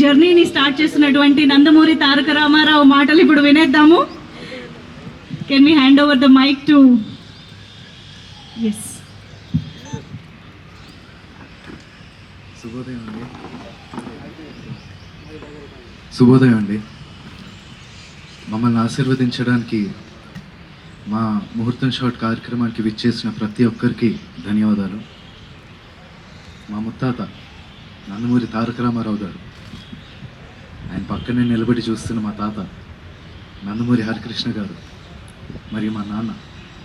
జర్నీని స్టార్ట్ చేస్తున్నటువంటి నందమూరి తారక రామారావు మాటలు ఇప్పుడు వినేద్దాము. Can we hand over the mic to S. శుభోదయం అండి. మమ్మల్ని ఆశీర్వదించడానికి మా ముహూర్తం షాట్ కార్యక్రమానికి విచ్చేసిన ప్రతి ఒక్కరికి ధన్యవాదాలు. మా ముత్తాత నందమూరి తారక రామారావు గారు, ఆయన పక్కనే నిలబడి చూస్తున్న మా తాత నందమూరి హరికృష్ణ గారు, మరియు మా నాన్న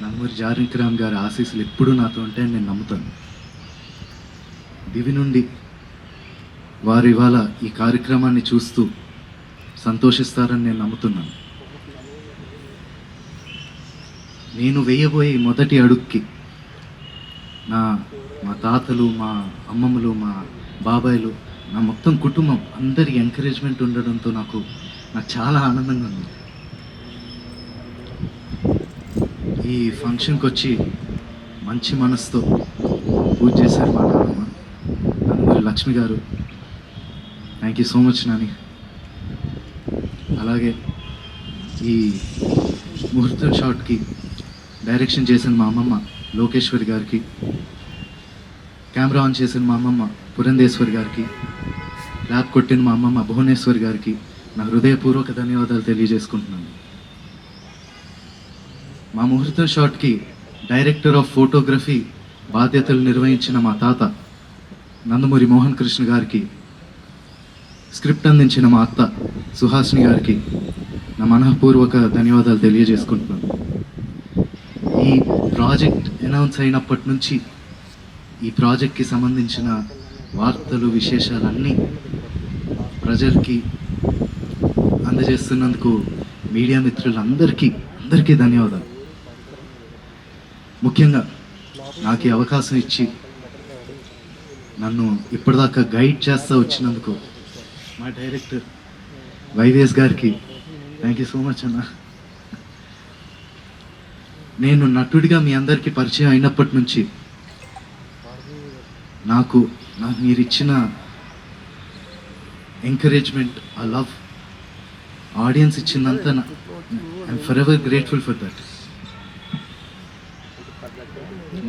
నందమూరి జానకిరామ్ గారి ఆశీస్సులు ఎప్పుడూ నాతో ఉంటాయని నేను నమ్ముతాను. దివి నుండి వారు ఇవాళ ఈ కార్యక్రమాన్ని చూస్తూ సంతోషిస్తారని నేను నమ్ముతున్నాను. నేను వేయబోయే మొదటి అడుగుకి మా తాతలు, మా అమ్మమ్మలు, మా బాబాయిలు, నా మొత్తం కుటుంబం అందరి ఎంకరేజ్మెంట్ ఉండడంతో నాకు చాలా ఆనందంగా ఉంది. ఈ ఫంక్షన్కి వచ్చి మంచి మనసుతో పూజ చేశారు మా నాన్నమ్మ నందమూరి లక్ష్మి గారు. Thank you so much Nani. అలాగే ఈ ముహూర్తం షాట్కి డైరెక్షన్ చేసిన మా అమ్మమ్మ లోకేశ్వరి గారికి, కెమెరా ఆన్ చేసిన మా అమ్మమ్మ పురంధేశ్వరి గారికి, ల్యాబ్ కొట్టిన మా అమ్మమ్మ భువనేశ్వరి గారికి నా హృదయపూర్వక ధన్యవాదాలు తెలియజేసుకుంటున్నాను. మా ముహూర్తం షాట్కి డైరెక్టర్ ఆఫ్ ఫోటోగ్రఫీ బాధ్యతలు నిర్వహించిన మా తాత నందమూరి మోహన్ కృష్ణ గారికి, స్క్రిప్ట్ అందించిన మా అత్త సుహాసిని గారికి నా మనఃపూర్వక ధన్యవాదాలు తెలియజేసుకుంటున్నాను. ఈ ప్రాజెక్ట్ అనౌన్స్ అయినప్పటి నుంచి ఈ ప్రాజెక్ట్కి సంబంధించిన వార్తలు, విశేషాలన్నీ ప్రజలకి అందజేస్తున్నందుకు మీడియా మిత్రులందరికీ ధన్యవాదాలు. ముఖ్యంగా నాకు ఈ అవకాశం ఇచ్చి నన్ను ఇప్పటిదాకా గైడ్ చేస్తూ వచ్చినందుకు మా డైరెక్టర్ వైవిఎస్ గారికి థ్యాంక్ యూ సో మచ్ అన్న. నేను నటుడిగా మీ అందరికీ పరిచయం అయినప్పటి నుంచి నాకు మీరు ఇచ్చిన ఎంకరేజ్మెంట్, ఆ లవ్, ఆడియన్స్ ఇచ్చిందంతా I'm for ever grateful for that.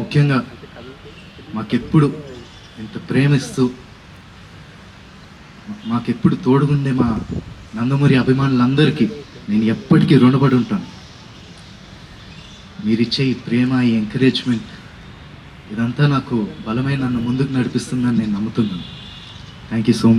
ముఖ్యంగా మాకెప్పుడు ఇంత ప్రేమిస్తూ మాకెప్పుడు తోడుగుండే మా నందమూరి అభిమానులందరికీ నేను ఎప్పటికీ రుణపడి ఉంటాను. మీరిచ్చే ఈ ప్రేమ, ఈ ఎంకరేజ్మెంట్ ఇదంతా నాకు బలమైన నన్ను ముందుకు నడిపిస్తుందని నేను నమ్ముతున్నాను. Thank you so much.